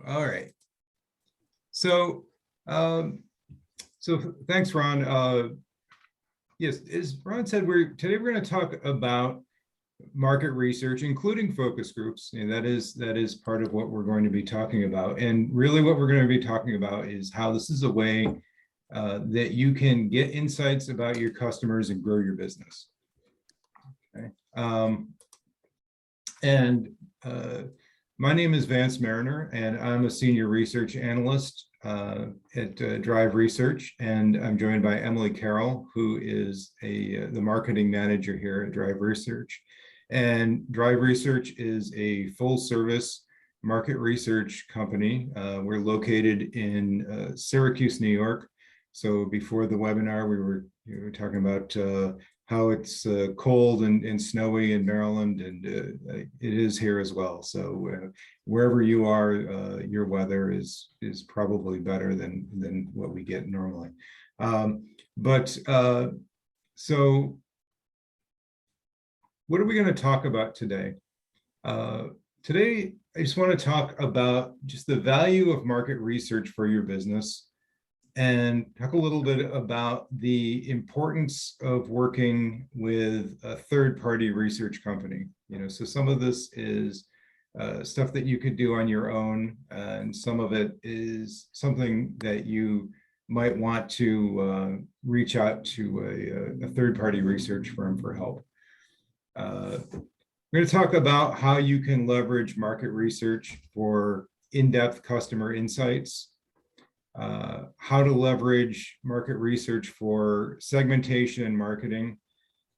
All right. So, thanks, Ron. Yes, as Ron said, today we're going to talk about market research, including focus groups, and that is part of what we're going to be talking about. And really, what we're going to be talking about is how this is a way that you can get insights about your customers and grow your business. Okay. My name is Vance Mariner, and I'm a senior research analyst at Drive Research, and I'm joined by Emily Carroll, who is the marketing manager here at Drive Research. And Drive Research is a full-service market research company. We're located in Syracuse, New York. So before the webinar, we were talking about how it's cold and snowy in Maryland, and it is here as well. So wherever you are, your weather is probably better than what we get normally. So what are we going to talk about today? Today, I just want to talk about just the value of market research for your business, and talk a little bit about the importance of working with a third-party research company. So some of this is stuff that you could do on your own, and some of it is something that you might want to reach out to a third-party research firm for help. We're going to talk about how you can leverage market research for in-depth customer insights, how to leverage market research for segmentation and marketing,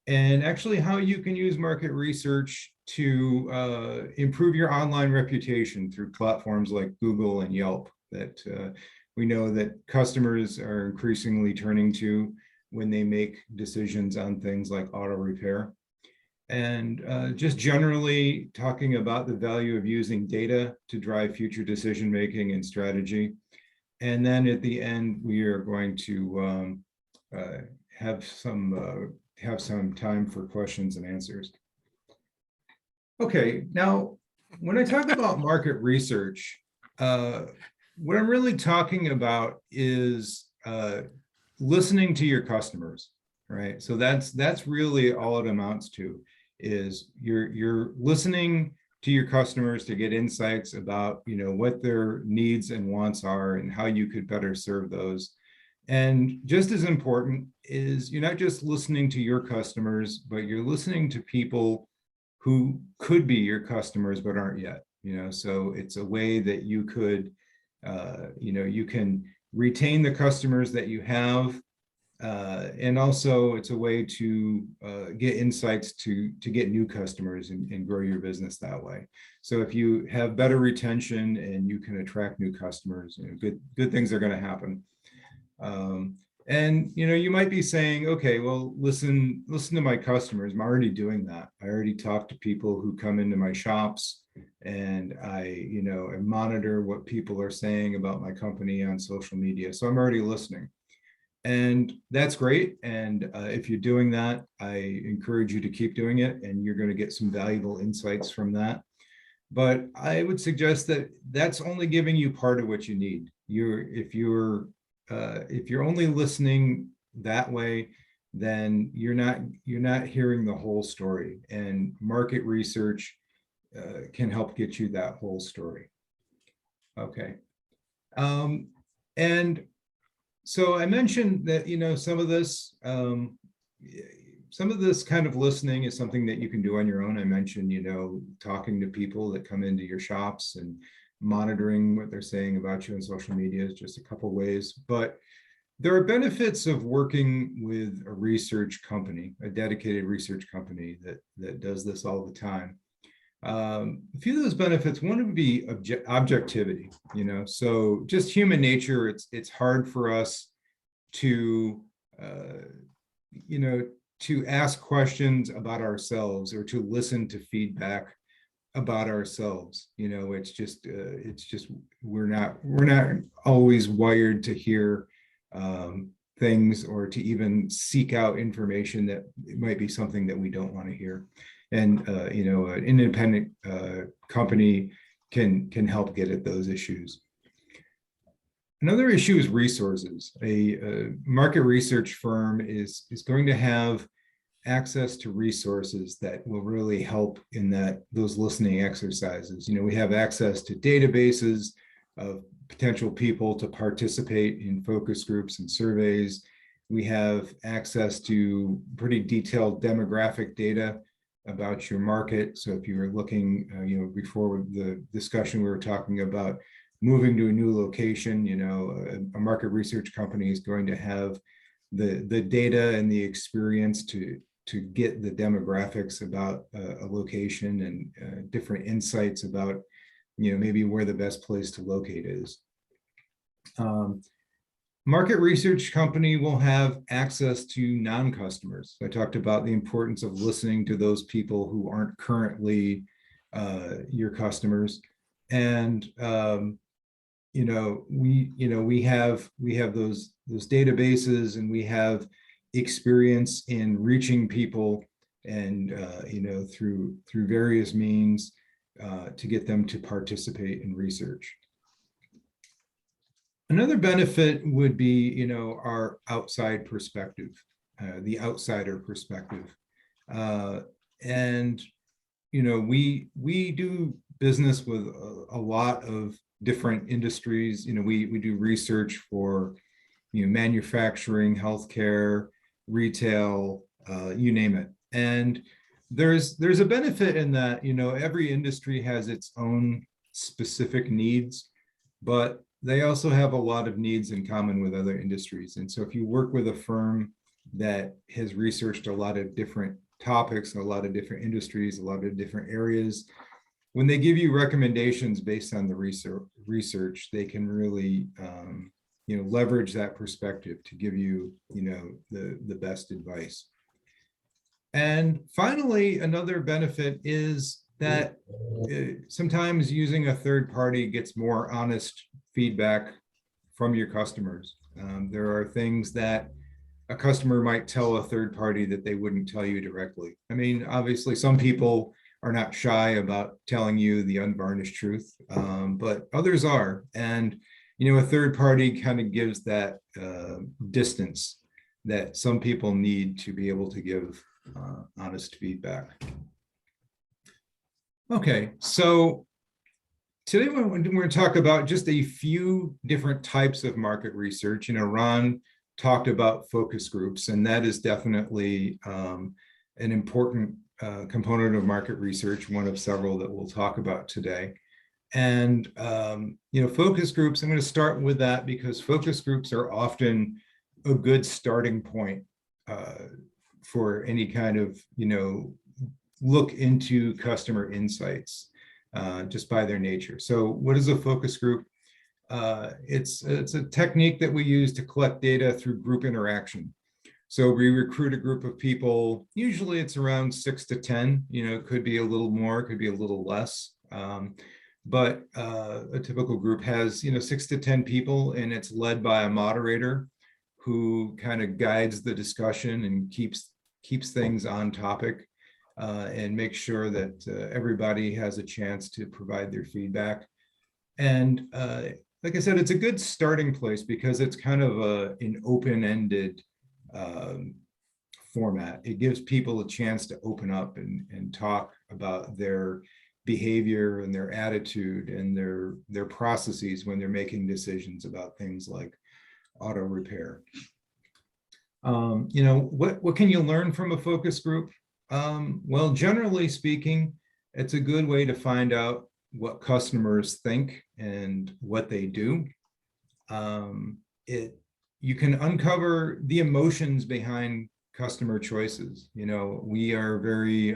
and actually how you can use market research to improve your online reputation through platforms like Google and Yelp that we know that customers are increasingly turning to when they make decisions on things like auto repair. And just generally talking about the value of using data to drive future decision-making and strategy. And then at the end, we are going to have some time for questions and answers. Okay, now, when I talk about market research, what I'm really talking about is listening to your customers, right? So that's really all it amounts to, is you're listening to your customers to get insights about what their needs and wants are and how you could better serve those. And just as important is you're not just listening to your customers, but you're listening to people who could be your customers but aren't yet. So it's a way that you could you can retain the customers that you have, and also it's a way to get insights to get new customers and grow your business that way. So if you have better retention and you can attract new customers, good things are going to happen. And you might be saying, okay, well, listen to my customers. I'm already doing that. I already talk to people who come into my shops, and I monitor what people are saying about my company on social media. So I'm already listening. And that's great. And if you're doing that, I encourage you to keep doing it, and you're going to get some valuable insights from that. But I would suggest that that's only giving you part of what you need. If you're only listening that way, then you're not hearing the whole story. And market research can help get you that whole story. Okay. And so I mentioned that, some of this kind of listening is something that you can do on your own. I mentioned, talking to people that come into your shops and monitoring what they're saying about you on social media is just a couple ways. But there are benefits of working with a research company, a dedicated research company that does this all the time. A few of those benefits, one would be objectivity. So just human nature, it's hard for us to to ask questions about ourselves or to listen to feedback about ourselves. It's just we're not always wired to hear things or to even seek out information that might be something that we don't want to hear. And an independent company can help get at those issues. Another issue is resources. A market research firm is going to have access to resources that will really help in those listening exercises. We have access to databases of potential people to participate in focus groups and surveys. We have access to pretty detailed demographic data about your market. So if you were looking, before the discussion, we were talking about moving to a new location, a market research company is going to have the data and the experience to get the demographics about a location and different insights about, maybe where the best place to locate is. Market research company will have access to non-customers. I talked about the importance of listening to those people who aren't currently your customers. And we have those databases, and we have experience in reaching people and through various means to get them to participate in research. Another benefit would be our outside perspective, the outsider perspective. And we do business with a lot of different industries. We do research for manufacturing, healthcare, retail, you name it. And there's a benefit in that, every industry has its own specific needs, but they also have a lot of needs in common with other industries. And so if you work with a firm that has researched a lot of different topics, a lot of different industries, a lot of different areas, when they give you recommendations based on the research, they can really leverage that perspective to give you the best advice. And finally, another benefit is that sometimes using a third party gets more honest feedback from your customers. There are things that a customer might tell a third party that they wouldn't tell you directly. I mean, obviously, some people are not shy about telling you the unvarnished truth, but others are. And, a third party kind of gives that distance that some people need to be able to give honest feedback. Okay, so today we're going to talk about just a few different types of market research. Ron talked about focus groups, and that is definitely an important component of market research, one of several that we'll talk about today. And, focus groups, I'm going to start with that because focus groups are often a good starting point for any kind of, look into customer insights just by their nature. So what is a focus group? It's a technique that we use to collect data through group interaction. So we recruit a group of people, usually it's around 6 to 10, it could be a little more, it could be a little less. But a typical group has, 6 to 10 people, and it's led by a moderator who kind of guides the discussion and keeps things on topic and makes sure that everybody has a chance to provide their feedback. And like I said, it's a good starting place because it's kind of an open-ended format. It gives people a chance to open up and talk about their behavior and their attitude and their processes when they're making decisions about things like auto repair. What can you learn from a focus group? Well, generally speaking, it's a good way to find out what customers think and what they do. You can uncover the emotions behind customer choices. We are very,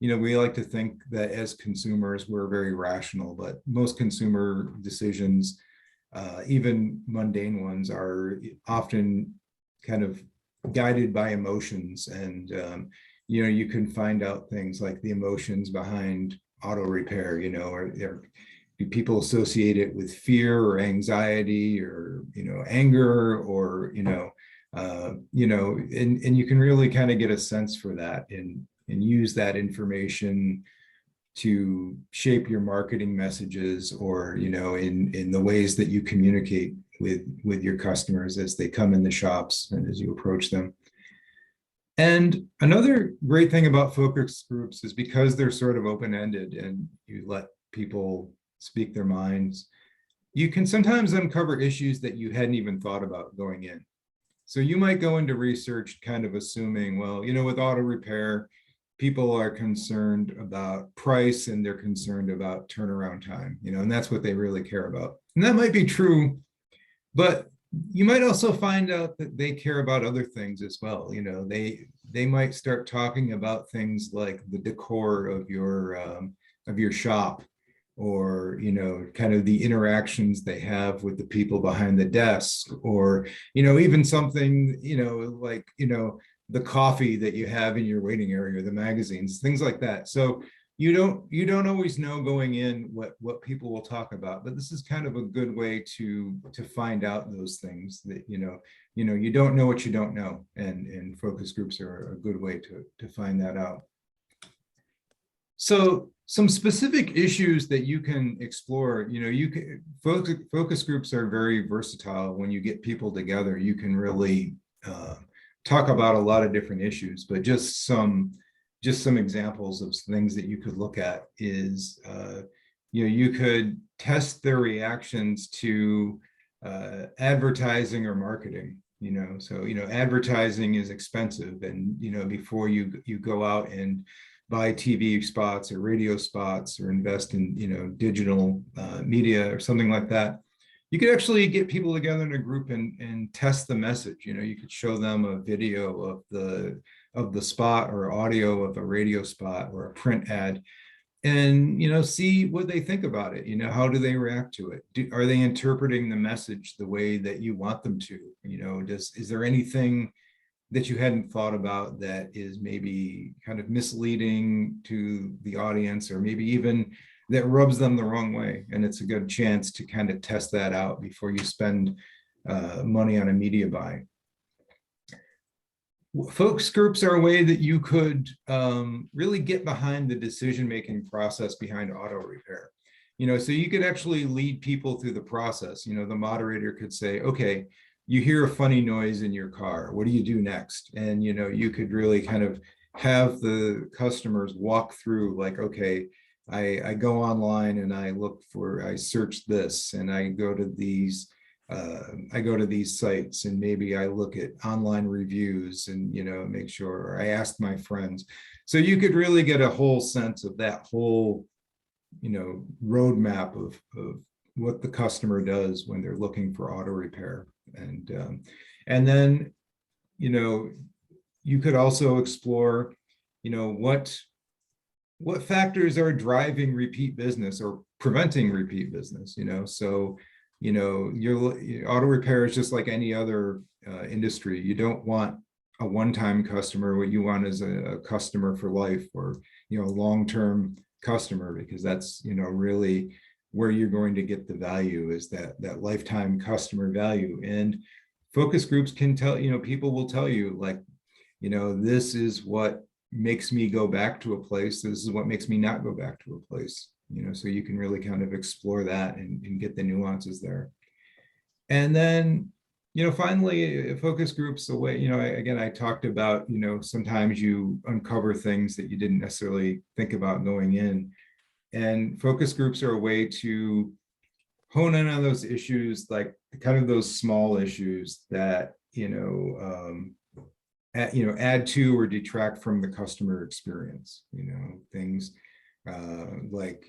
we like to think that as consumers, we're very rational, but most consumer decisions, even mundane ones, are often kind of guided by emotions. And, you can find out things like the emotions behind auto repair, or do people associate it with fear or anxiety or, anger or, and you can really kind of get a sense for that and use that information to shape your marketing messages, or, in the ways that you communicate with your customers as they come in the shops and as you approach them. And another great thing about focus groups is because they're sort of open-ended and you let people speak their minds, you can sometimes uncover issues that you hadn't even thought about going in. So you might go into research kind of assuming, well, with auto repair, people are concerned about price and they're concerned about turnaround time, and that's what they really care about. And that might be true, but you might also find out that they care about other things as well. They might start talking about things like the decor of your shop, or kind of the interactions they have with the people behind the desk, or even something like the coffee that you have in your waiting area, the magazines, things like that. So you don't always know going in what people will talk about, but this is kind of a good way to find out those things that you don't know what you don't know, and focus groups are a good way to find that out. So some specific issues that you can explore, focus groups are very versatile. When you get people together, you can really talk about a lot of different issues, but just some examples of things that you could look at is, you could test their reactions to advertising or marketing. So advertising is expensive, and before you go out and buy TV spots or radio spots or invest in digital media or something like that, you could actually get people together in a group and test the message. You could show them a video of the spot, or audio of a radio spot or a print ad, and see what they think about it. How do they react to it? Are they interpreting the message the way that you want them to? Is there anything that you hadn't thought about that is maybe kind of misleading to the audience, or maybe even that rubs them the wrong way? And it's a good chance to kind of test that out before you spend money on a media buy. Focus groups are a way that you could really get behind the decision-making process behind auto repair. So you could actually lead people through the process. The moderator could say, okay, you hear a funny noise in your car, what do you do next? And you could really kind of have the customers walk through, like, okay, I go online and I search this, and I go to these sites, and maybe I look at online reviews and make sure, or I ask my friends. So you could really get a whole sense of that whole roadmap of what the customer does when they're looking for auto repair. And then you could also explore what factors are driving repeat business or preventing repeat business. So your auto repair is just like any other industry. You don't want a one-time customer. What you want is a customer for life, or a long-term customer, because that's really where you're going to get the value, is that lifetime customer value. And focus groups can tell, people will tell you, like, this is what makes me go back to a place, this is what makes me not go back to a place. So you can really kind of explore that and get the nuances there. And then finally, focus groups away, again, I talked about sometimes you uncover things that you didn't necessarily think about going in. And focus groups are a way to hone in on those issues, like kind of those small issues that add to or detract from the customer experience. Things like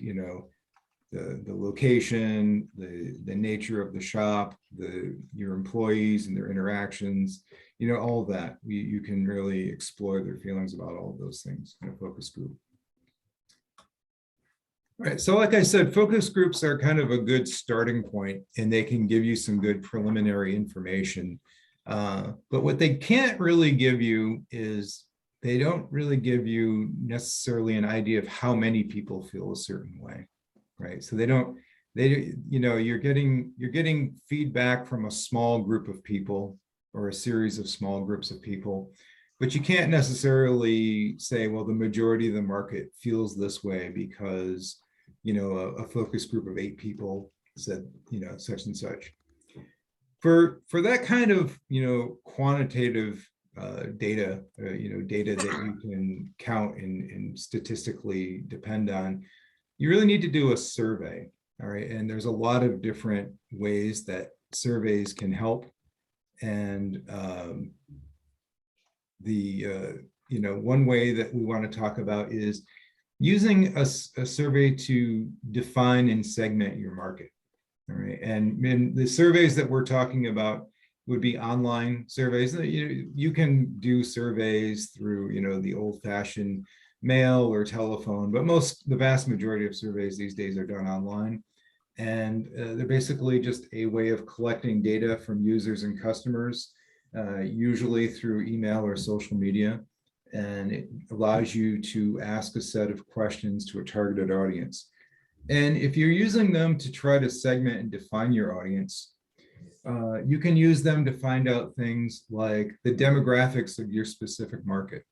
the location, the nature of the shop, your employees and their interactions, all of that. You can really explore their feelings about all of those things in a focus group. All right, so like I said, focus groups are kind of a good starting point, and they can give you some good preliminary information. But what they can't really give you is, they don't really give you necessarily an idea of how many people feel a certain way, right? So you're getting feedback from a small group of people, or a series of small groups of people, but you can't necessarily say, well, the majority of the market feels this way because, a focus group of 8 people said, such and such. For that kind of, quantitative data, data that you can count and statistically depend on, you really need to do a survey. All right. And there's a lot of different ways that surveys can help. And one way that we want to talk about is using a survey to define and segment your market. All right. And the surveys that we're talking about would be online surveys. You can do surveys through, the old-fashioned mail or telephone, but the vast majority of surveys these days are done online. And they're basically just a way of collecting data from users and customers, usually through email or social media. And it allows you to ask a set of questions to a targeted audience. And if you're using them to try to segment and define your audience, you can use them to find out things like the demographics of your specific market.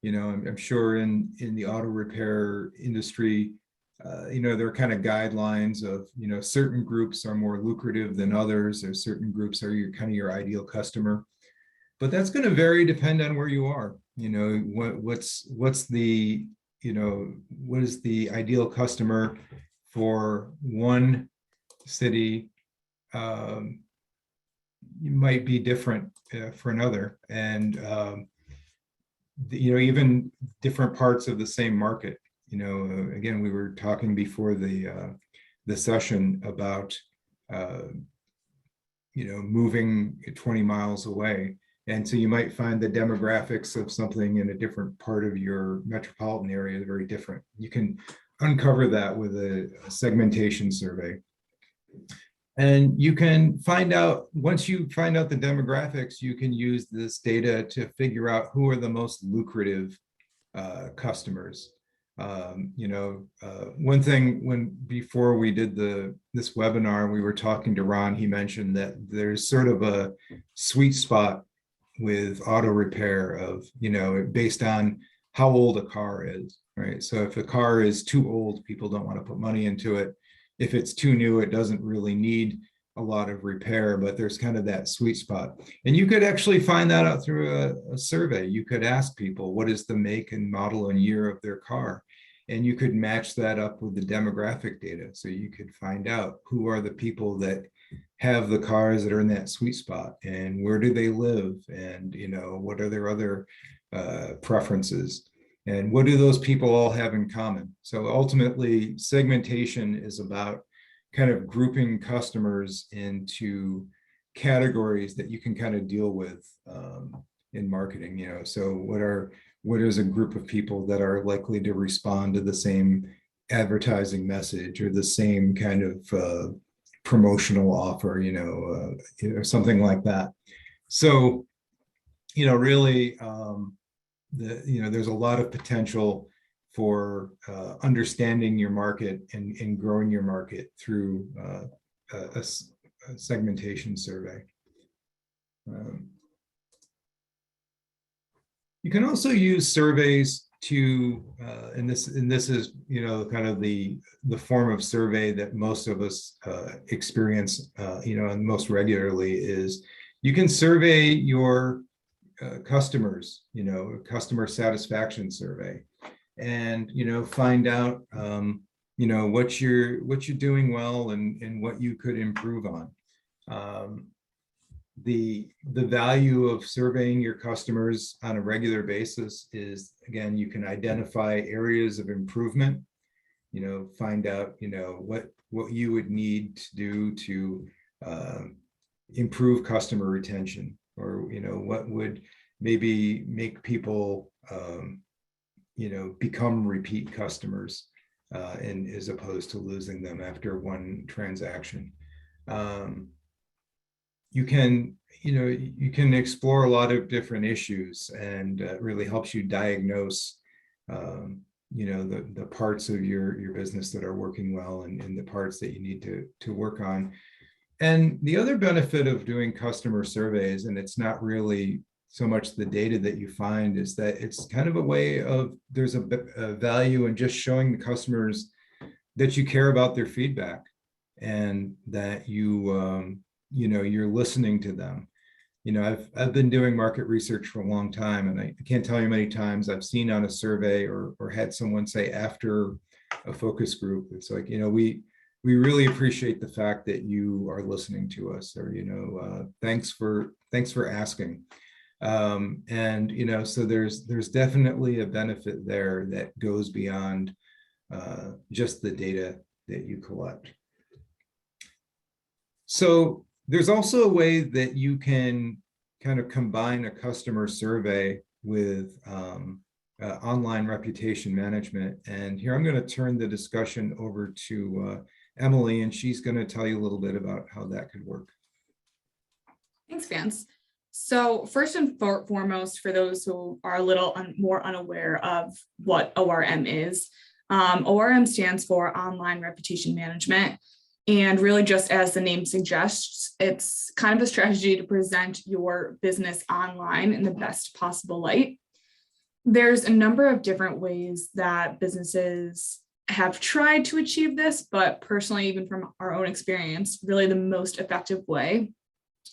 I'm sure in the auto repair industry, there are kind of guidelines of, certain groups are more lucrative than others, or certain groups are your ideal customer. But that's going to vary depend on where you are. What's the, what is the ideal customer for one city? You might be different for another, and even different parts of the same market. Again, we were talking before the session about moving 20 miles away, and so you might find the demographics of something in a different part of your metropolitan area is very different. You can uncover that with a segmentation survey. And you can find out, once you find out the demographics, you can use this data to figure out who are the most lucrative customers. One thing before we did this webinar, we were talking to Ron, he mentioned that there's sort of a sweet spot with auto repair of, based on how old a car is, right? So if a car is too old, people don't want to put money into it. If it's too new, it doesn't really need a lot of repair, but there's kind of that sweet spot. And you could actually find that out through a survey. You could ask people, what is the make and model and year of their car? And you could match that up with the demographic data. So you could find out who are the people that have the cars that are in that sweet spot, and where do they live, and what are their other preferences, and what do those people all have in common. So ultimately, segmentation is about kind of grouping customers into categories that you can kind of deal with in marketing. So what is a group of people that are likely to respond to the same advertising message or the same kind of promotional offer, or something like that. So, really, there's a lot of potential for understanding your market and growing your market through a segmentation survey. You can also use surveys to, and this is, kind of the form of survey that most of us experience, and most regularly, is you can survey your customers, customer satisfaction survey, and find out what you're doing well and what you could improve on. The value of surveying your customers on a regular basis is, again, you can identify areas of improvement, find out what you would need to do to improve customer retention, or what would maybe make people become repeat customers, and as opposed to losing them after one transaction. You can explore a lot of different issues, and it really helps you diagnose the parts of your business that are working well, and the parts that you need to work on. And the other benefit of doing customer surveys, and it's not really so much the data that you find is that it's kind of a way of, there's a value in just showing the customers that you care about their feedback and that you're listening to them. I've been doing market research for a long time, and I can't tell you how many times I've seen on a survey or had someone say after a focus group, it's like, we really appreciate the fact that you are listening to us, or thanks for asking. So there's definitely a benefit there that goes beyond just the data that you collect. So there's also a way that you can kind of combine a customer survey with online reputation management. And here I'm going to turn the discussion over to Emily, and she's going to tell you a little bit about how that could work. Thanks, Vance. So first and foremost, for those who are a little more unaware of what ORM is, ORM stands for Online Reputation Management. And really, just as the name suggests, it's kind of a strategy to present your business online in the best possible light. There's a number of different ways that businesses have tried to achieve this, but personally, even from our own experience, really the most effective way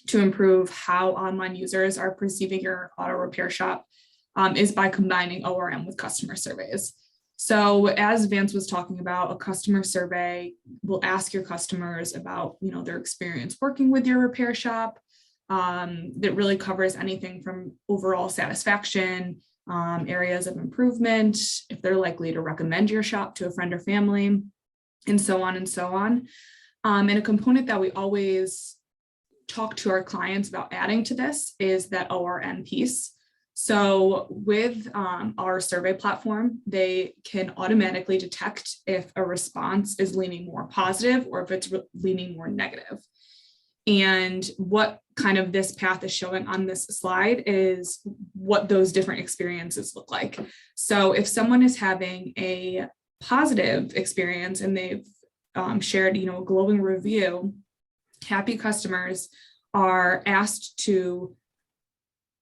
to improve how online users are perceiving your auto repair shop is by combining ORM with customer surveys. So as Vance was talking about, a customer survey will ask your customers about, their experience working with your repair shop. That really covers anything from overall satisfaction, areas of improvement, if they're likely to recommend your shop to a friend or family, and so on and so on. And a component that we always talk to our clients about adding to this is that ORM piece. So with our survey platform, they can automatically detect if a response is leaning more positive or if it's leaning more negative. And what kind of this path is showing on this slide is what those different experiences look like. So if someone is having a positive experience and they've shared, a glowing review, happy customers are asked to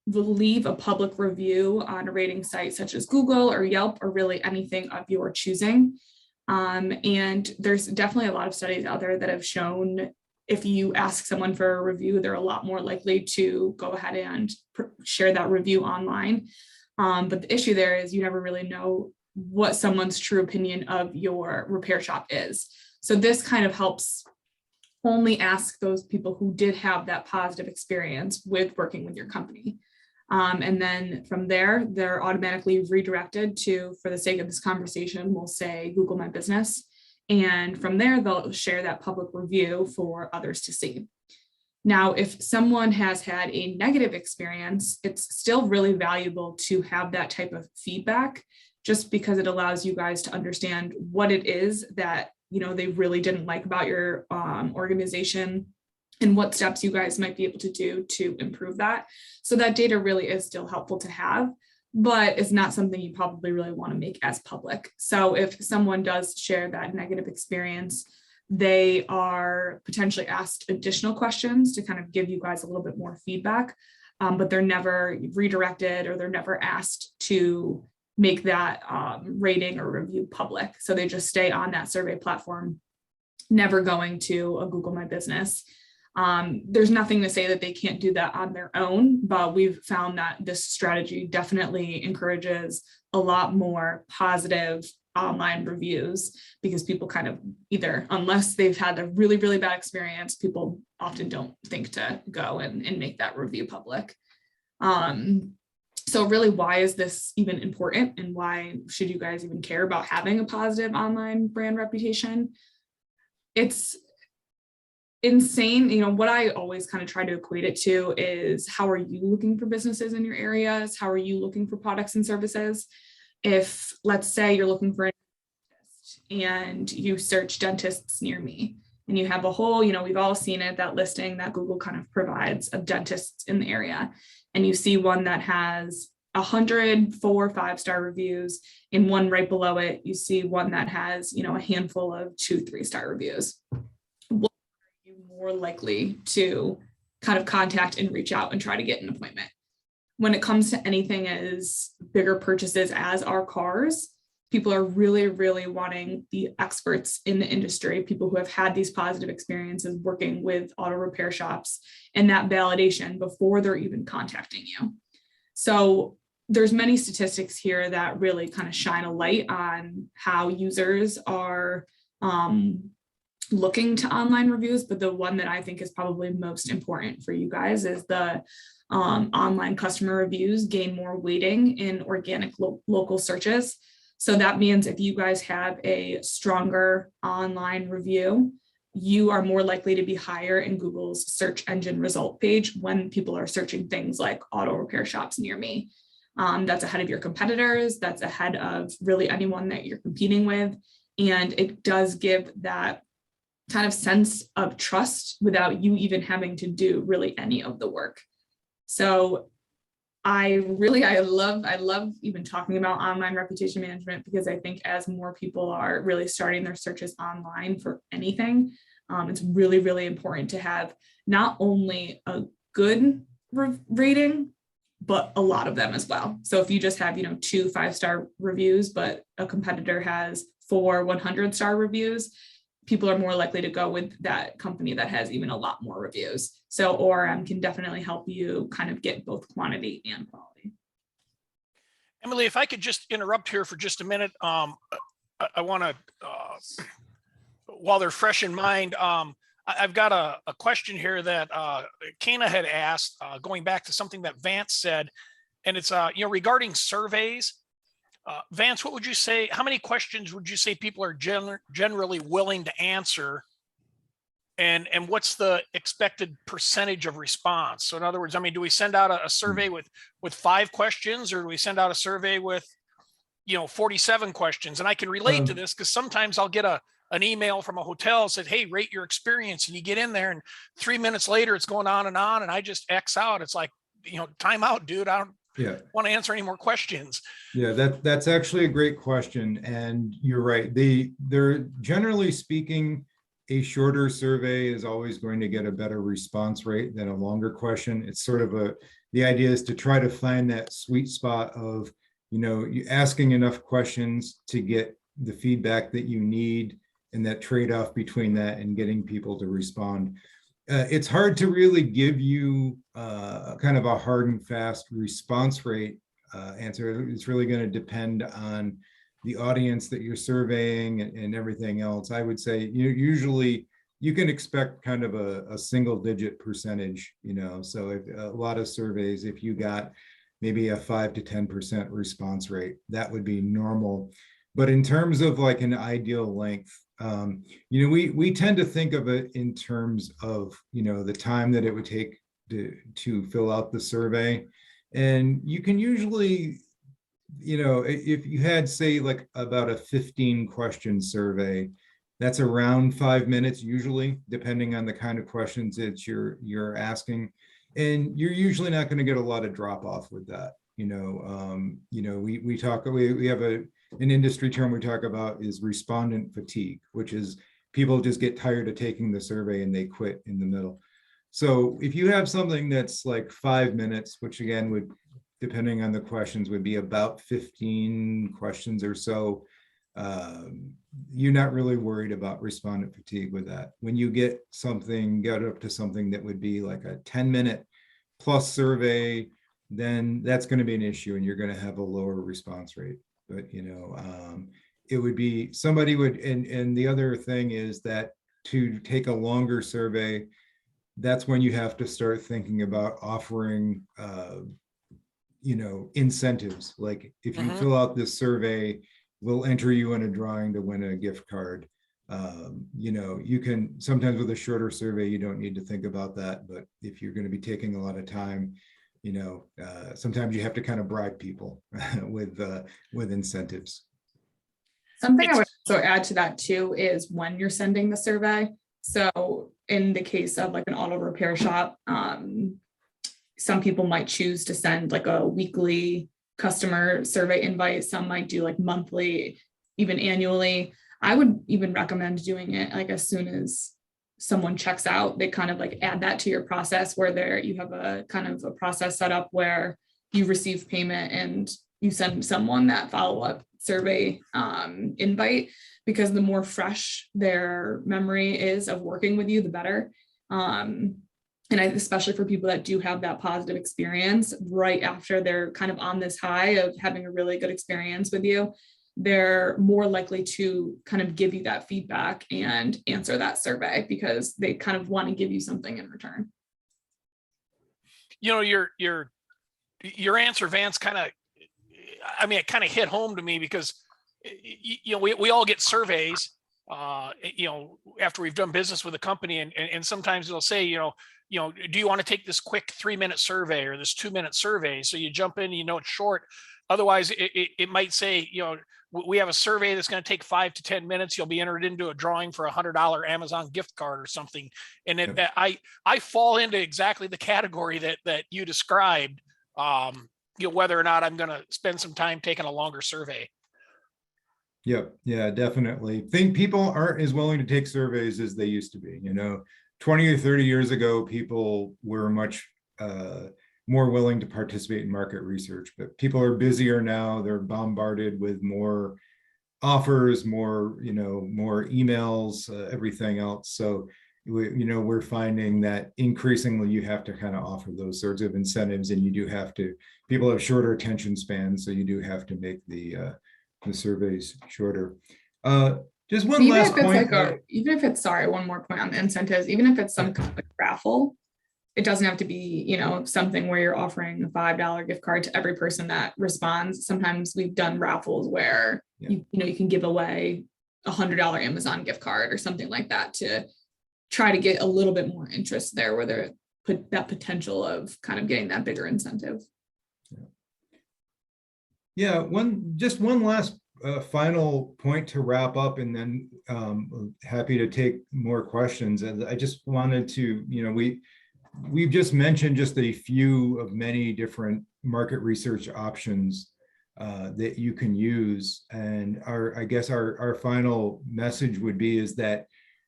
leave a public review on a rating site such as Google or Yelp, or really anything of your choosing. And there's definitely a lot of studies out there that have shown if you ask someone for a review, they're a lot more likely to go ahead and share that review online. But the issue there is you never really know what someone's true opinion of your repair shop is. So this kind of helps only ask those people who did have that positive experience with working with your company. And then from there, they're automatically redirected to, for the sake of this conversation, we'll say Google My Business. And from there, they'll share that public review for others to see. Now, if someone has had a negative experience, it's still really valuable to have that type of feedback, just because it allows you guys to understand what it is that they really didn't like about your organization and what steps you guys might be able to do to improve that. So that data really is still helpful to have, but it's not something you probably really want to make as public. So if someone does share that negative experience, they are potentially asked additional questions to kind of give you guys a little bit more feedback, but they're never redirected or they're never asked to make that rating or review public. So they just stay on that survey platform, never going to a Google My Business. There's nothing to say that they can't do that on their own, but we've found that this strategy definitely encourages a lot more positive online reviews, because people kind of either, unless they've had a really, really bad experience, people often don't think to go and make that review public. So really, why is this even important, and why should you guys even care about having a positive online brand reputation? It's insane. What I always kind of try to equate it to is, how are you looking for businesses in your areas? How are you looking for products and services? If, let's say, you're looking for a dentist and you search dentists near me, and you have a whole, we've all seen it, that listing that Google kind of provides of dentists in the area, and you see one that has 100 4- or 5-star reviews, and one right below it, you see one that has, a handful of 2- 3-star reviews. What are you more likely to kind of contact and reach out and try to get an appointment? when it comes to anything as bigger purchases as our cars, people are really, really wanting the experts in the industry, people who have had these positive experiences working with auto repair shops, and that validation before they're even contacting you. So there's many statistics here that really kind of shine a light on how users are looking to online reviews, but the one that I think is probably most important for you guys is the online customer reviews gain more weighting in organic local searches. So that means if you guys have a stronger online review, you are more likely to be higher in Google's search engine result page when people are searching things like auto repair shops near me. That's ahead of your competitors, that's ahead of really anyone that you're competing with. And it does give that kind of sense of trust without you even having to do really any of the work. So I love even talking about online reputation management, because I think as more people are really starting their searches online for anything, it's really, really important to have not only a good rating, but a lot of them as well. So if you just have, 2 5-star reviews, but a competitor has 4 100-star reviews, people are more likely to go with that company that has even a lot more reviews. So ORM can definitely help you kind of get both quantity and quality. Emily, if I could just interrupt here for just a minute. I want to, while they're fresh in mind, I've got a question here that Kana had asked, going back to something that Vance said, and it's regarding surveys. Vance, what would you say? How many questions would you say people are generally willing to answer? And what's the expected percentage of response? So in other words, do we send out a survey with 5 questions, or do we send out a survey with, 47 questions? And I can relate to this because sometimes I'll get an email from a hotel that said, hey, rate your experience. And you get in there and 3 minutes later, it's going on. And I just X out. It's like, time out, dude. I don't want to answer any more questions. Yeah, that's actually a great question. And you're right. They're generally speaking, a shorter survey is always going to get a better response rate than a longer question. It's sort of the idea is to try to find that sweet spot of, you asking enough questions to get the feedback that you need, and that trade-off between that and getting people to respond. It's hard to really give you kind of a hard and fast response rate answer. It's really going to depend on the audience that you're surveying and everything else. I would say usually you can expect kind of a single-digit percentage. So if a lot of surveys, if you got maybe a 5 to 10% response rate, that would be normal. But in terms of like an ideal length, we tend to think of it in terms of, the time that it would take to fill out the survey. And you can usually, if you had, say, like about a 15-question survey, that's around 5 minutes, usually, depending on the kind of questions that you're asking. And you're usually not going to get a lot of drop off with that. We have an industry term we talk about is respondent fatigue, which is people just get tired of taking the survey and they quit in the middle. So if you have something that's like 5 minutes, which again would, depending on the questions, would be about 15 questions or so, you're not really worried about respondent fatigue with that. When you get up to something that would be like a 10-minute plus survey, then that's going to be an issue and you're going to have a lower response rate. But it would be somebody would, and the other thing is that to take a longer survey, that's when you have to start thinking about offering incentives. Like if you fill out this survey, we'll enter you in a drawing to win a gift card. You can sometimes with a shorter survey, you don't need to think about that. But if you're going to be taking a lot of time, sometimes you have to kind of bribe people with incentives. Something I would also add to that too is when you're sending the survey. So in the case of like an auto repair shop, some people might choose to send like a weekly customer survey invite. Some might do like monthly, even annually. I would even recommend doing it like as soon as someone checks out. They kind of like add that to your process where you have a kind of a process set up where you receive payment and you send someone that follow-up survey invite, because the more fresh their memory is of working with you, the better. Especially for people that do have that positive experience right after they're kind of on this high of having a really good experience with you, they're more likely to kind of give you that feedback and answer that survey because they kind of want to give you something in return. You know, your answer, Vance, kind of, I mean, it kind of hit home to me because, you know, we all get surveys, you know, after we've done business with a company, and sometimes it'll say, you know, do you want to take this quick 3-minute survey or this 2-minute survey? So you jump in, you know, it's short. Otherwise, it might say, you know, we have a survey that's going to take 5 to 10 minutes. You'll be entered into a drawing for $100 Amazon gift card or something. And I fall into exactly the category that you described. You know, whether or not I'm going to spend some time taking a longer survey. Yep. Yeah, definitely. Think people aren't as willing to take surveys as they used to be. You know, 20 or 30 years ago, people were much more willing to participate in market research, but people are busier now. They're bombarded with more offers, more, you know, more emails, everything else. So, we're finding that increasingly you have to kind of offer those sorts of incentives, and you do have to, people have shorter attention spans. So you do have to make the surveys shorter. Just one Even last if it's point. even if it's, sorry, one more point on the incentives, even if it's some kind of raffle, it doesn't have to be, you know, something where you're offering a $5 gift card to every person that responds. Sometimes we've done raffles where you can give away a $100 Amazon gift card or something like that to try to get a little bit more interest there, where there put that potential of kind of getting that bigger incentive. Yeah, one last final point to wrap up, and then happy to take more questions. And I just wanted to, you know, we've just mentioned just a few of many different market research options that you can use. And I guess our final message would be is that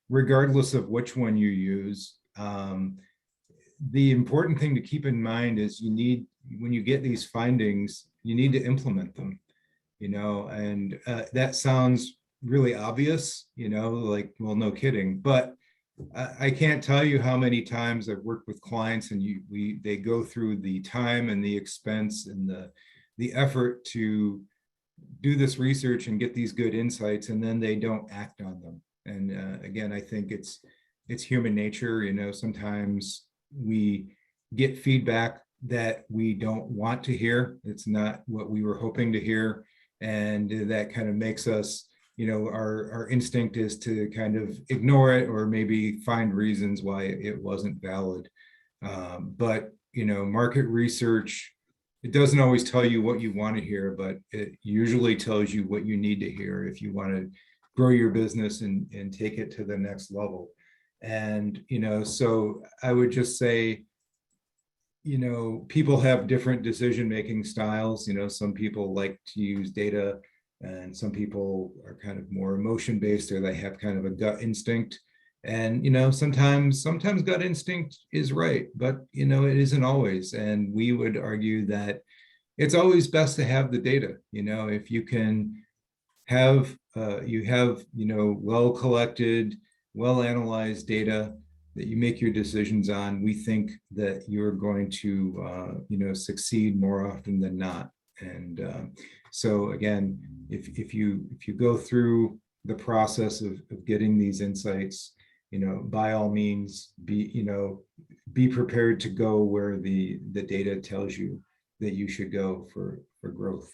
regardless of which one you use, the important thing to keep in mind is when you get these findings, you need to implement them, you know, and that sounds really obvious, you know, like, well, no kidding, but I can't tell you how many times I've worked with clients and they go through the time and the expense and the effort to do this research and get these good insights, and then they don't act on them. And again, I think it's human nature, you know, sometimes we get feedback that we don't want to hear. It's not what we were hoping to hear. And that kind of makes us, you know, our instinct is to kind of ignore it or maybe find reasons why it wasn't valid. But, you know, market research, it doesn't always tell you what you want to hear, but it usually tells you what you need to hear if you want to grow your business and take it to the next level. And, you know, so I would just say, you know, people have different decision-making styles. You know, some people like to use data, and some people are kind of more emotion-based, or they have kind of a gut instinct. And, you know, sometimes gut instinct is right, but, you know, it isn't always. And we would argue that it's always best to have the data. You know, if you can have, you know, well-collected, well-analyzed data that you make your decisions on, we think that you're going to, you know, succeed more often than not. And so again, if you go through the process of getting these insights, you know, by all means, be prepared to go where the data tells you that you should go for growth.